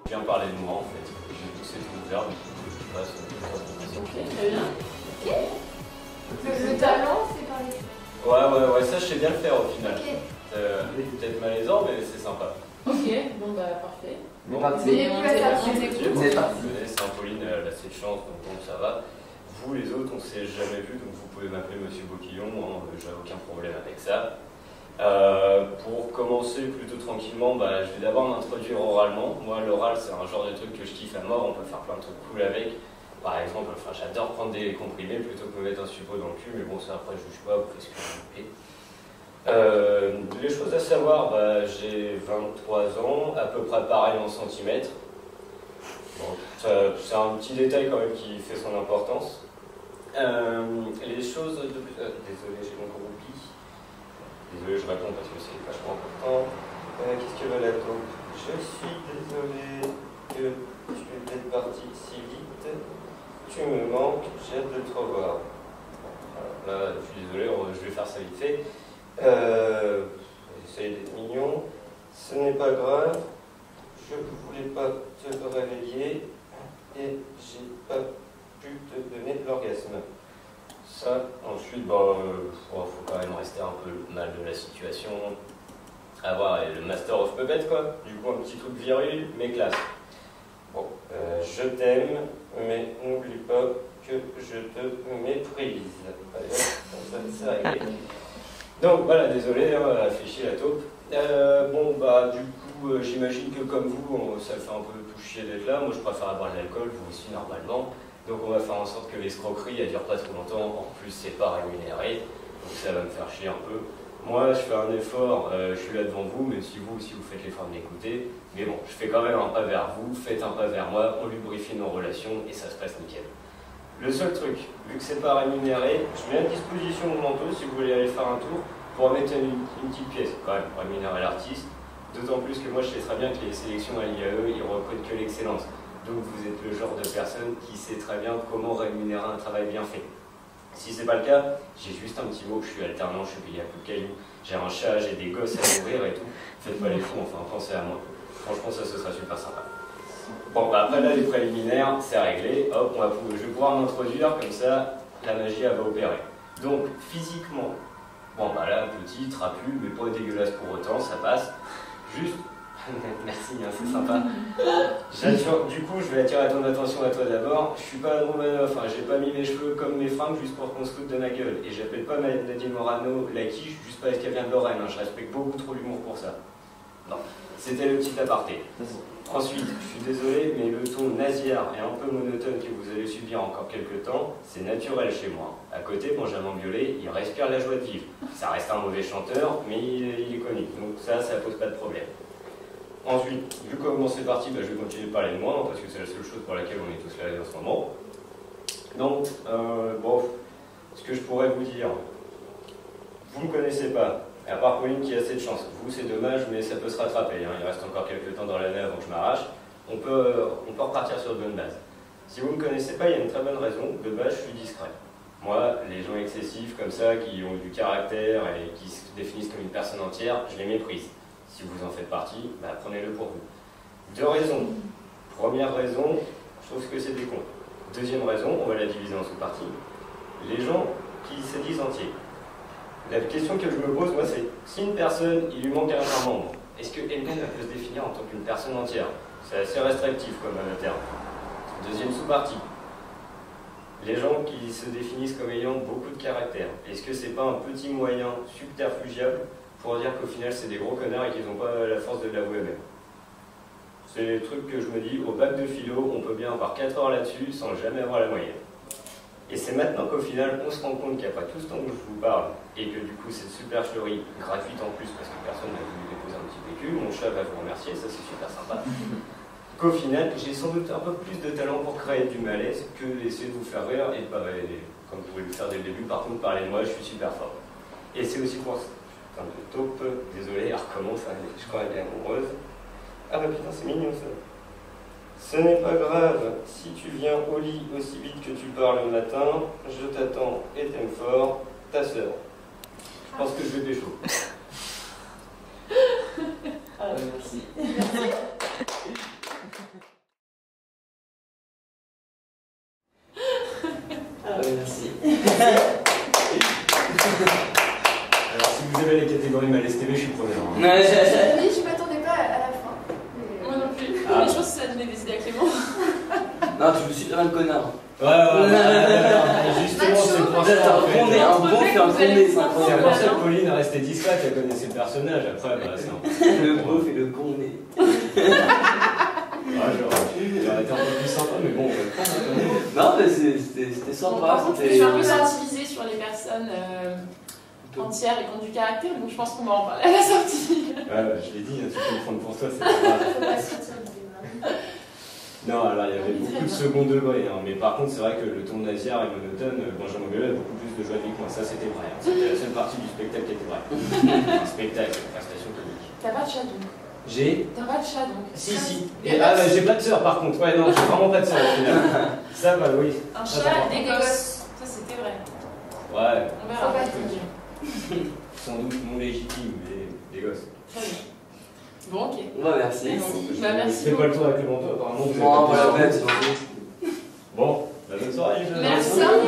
Je viens parler de moi en fait. J'ai vu que c'était ouvert, du coup je passe. Ok, très bien. Ok. Le talent, c'est parler. Ouais, ça je sais bien le faire au final. Ok. Peut-être malaisant, mais c'est sympa. Ok, bon bah parfait. Bon, C'est plus à ça, c'est Pauline, elle a assez de chance, donc ça va. Vous les autres, on ne s'est jamais vu, donc vous pouvez m'appeler Monsieur Boquillon, hein, j'ai aucun problème avec ça. Pour commencer plutôt tranquillement, je vais d'abord m'introduire oralement. Moi, l'oral, c'est un genre de truc que je kiffe à mort, on peut faire plein de trucs cool avec. Par exemple, j'adore prendre des comprimés plutôt que me mettre un suppôt dans le cul, mais bon, ça après, je juge pas, vous faites ce que vous voulez. Les choses à savoir, j'ai 23 ans, à peu près pareil en centimètres. Bon, c'est un petit détail quand même qui fait son importance. Les choses de plus... désolé, j'ai mon groupe. Désolé, je réponds parce que c'est vachement important. Qu'est-ce que va la taupe? Je suis désolé que tu es parti si vite. Tu me manques, j'ai hâte de te revoir. Voilà, là, je suis désolé, je vais faire ça vite fait. J'essaye d'être mignon. Ce n'est pas grave. Je ne voulais pas te réveiller et j'ai pas pu te donner l'orgasme. Ça, ensuite, faut quand même rester un peu mal de la situation. Avoir le Master of Puppet, quoi. Du coup, un petit truc viril, mais classe. Bon, je t'aime, mais n'oublie pas que je te méprise. Allez, ça c'est réglé. Donc voilà, désolé, hein, elle a fait chier la taupe. Du coup, j'imagine que comme vous, ça fait un peu tout chier d'être là. Moi, je préfère boire de l'alcool, vous aussi normalement. Donc on va faire en sorte que l'escroquerie, elle dure pas trop longtemps. En plus, c'est pas rémunéré, donc ça va me faire chier un peu. Moi, je fais un effort, je suis là devant vous, même si vous aussi vous faites l'effort de m'écouter. Mais bon, je fais quand même un pas vers vous, faites un pas vers moi, on lubrifie nos relations et ça se passe nickel. Le seul truc, vu que c'est pas rémunéré, je mets à disposition mon manteau si vous voulez aller faire un tour pour mettre une petite pièce, quand même, pour rémunérer l'artiste. D'autant plus que moi, je sais très bien que les sélections à l'IAE, ils recrutent que l'excellence. Donc vous êtes le genre de personne qui sait très bien comment rémunérer un travail bien fait. Si c'est pas le cas, j'ai juste un petit mot, je suis alternant, je suis payé à coup de cailloux, j'ai un chat, j'ai des gosses à nourrir et tout. Faites pas les fous, enfin, pensez à moi. Franchement, ça, ce sera super sympa. Bon, après là, les préliminaires, c'est réglé. Hop, je vais pouvoir m'introduire, comme ça, la magie, elle va opérer. Donc, physiquement, là, petit, trapu, mais pas dégueulasse pour autant, ça passe. Juste... Merci, hein, c'est sympa. Du coup, je vais attirer ton attention à toi d'abord. Je suis pas un Romanov, j'ai pas mis mes cheveux comme mes fringues juste pour qu'on se foute de ma gueule. Et j'appelle pas Nadine Morano la quiche juste parce qu'elle vient de Lorraine. Je respecte beaucoup trop l'humour pour ça. Non, c'était le petit aparté. Ensuite, je suis désolé, mais le ton nasillard et un peu monotone que vous allez subir encore quelques temps, c'est naturel chez moi. À côté, Benjamin Biolay, il respire la joie de vivre. Ça reste un mauvais chanteur, mais il est connu. Donc ça pose pas de problème. Ensuite, vu comment c'est parti, je vais continuer de parler de moi, parce que c'est la seule chose pour laquelle on est tous là en ce moment. Donc, ce que je pourrais vous dire, vous ne me connaissez pas, à part Pauline qui a assez de chance. Vous, c'est dommage, mais ça peut se rattraper. Il reste encore quelques temps dans l'année avant que je m'arrache. On peut repartir sur de bonnes bases. Si vous ne me connaissez pas, il y a une très bonne raison. De base, je suis discret. Moi, les gens excessifs comme ça, qui ont du caractère et qui se définissent comme une personne entière, je les méprise. Si vous en faites partie, prenez-le pour vous. Deux raisons. Première raison, je trouve que c'est des cons. Deuxième raison, on va la diviser en sous-parties. Les gens qui se disent entiers. La question que je me pose, moi, c'est si une personne, il lui manque un membre, est-ce qu'elle-même peut se définir en tant qu'une personne entière? C'est assez restrictif comme terme. Deuxième sous-partie. Les gens qui se définissent comme ayant beaucoup de caractère, est-ce que c'est pas un petit moyen subterfugiable pour dire qu'au final c'est des gros connards et qu'ils n'ont pas la force de l'avouer eux-mêmes? C'est les trucs que je me dis, au bac de philo, on peut bien avoir 4 heures là-dessus sans jamais avoir la moyenne. Et c'est maintenant qu'au final, on se rend compte qu'après tout ce temps que je vous parle, et que du coup cette supercherie, gratuite en plus parce que personne n'a voulu déposer un petit PQ, mon chat va vous remercier, ça c'est super sympa, qu'au final, j'ai sans doute un peu plus de talent pour créer du malaise que d'essayer de vous faire rire, et comme vous pouvez le faire dès le début, par contre, parlez de moi, je suis super fort. Et c'est aussi pour ça. Putain de taupe, désolé, elle recommence, je crois qu'elle est amoureuse. Ah bah putain, c'est mignon ça. Ce n'est pas grave, si tu viens au lit aussi vite que tu pars le matin, je t'attends et t'aime fort, ta sœur. Je pense que je vais pécho. Merci. Hein. Oui, je m'attendais pas à la fin. Mais, Moi non plus. Ah. Mais je pense que ça a donné des idées à Clément. Non, tu me suis vraiment le connard. Justement, c'est pour ça T'as un en fait. bon nez, un bon fait un bon nez, c'est C'est incroyable. pour ça que Pauline est restée discrète, elle connaissait le personnage. Après, bah, c'est un Le beau fait le con nez. Ah, j'aurais été un peu plus sympa, mais bon, on va le prendre quand même. Non, mais c'était Bon, sympa. par contre, je C'était. suis un peu sensibilisée sur les personnes entières et qui ont du caractère, donc je pense qu'on va en parler à la sortie. Ouais, bah, je l'ai dit, hein, tu peux le prendre pour toi, c'est pas grave. faut pas sortir du débat. Non, alors il y avait beaucoup de second degré, hein, mais par contre, c'est vrai que le ton nasillard et monotone, Benjamin Biolay a beaucoup plus de joie de vivre que moi, ça c'était vrai. Hein. C'était la seule partie du spectacle qui était vraie. Un spectacle, une prestation comique. T'as pas de chat donc. J'ai. T'as pas de chat donc. Si. Et, ah, bah, j'ai pas de sœur par contre, ouais, non, j'ai vraiment pas de sœur au final. Ça, bah oui. Un Ça, chat, ça des gosses. Ça c'était vrai. Ouais, On verra. Faut pas je peux dire. dire. sans doute non légitime, mais des gosses. Très bien. Bon, ok. Ouais, merci. Merci. Bah, merci Je fais pas le tour avec le manteau, apparemment. Vous avez Bon, pas de voilà, sœur. c'est bon. Bon, bah, bonne soirée. Merci. Bonne soirée.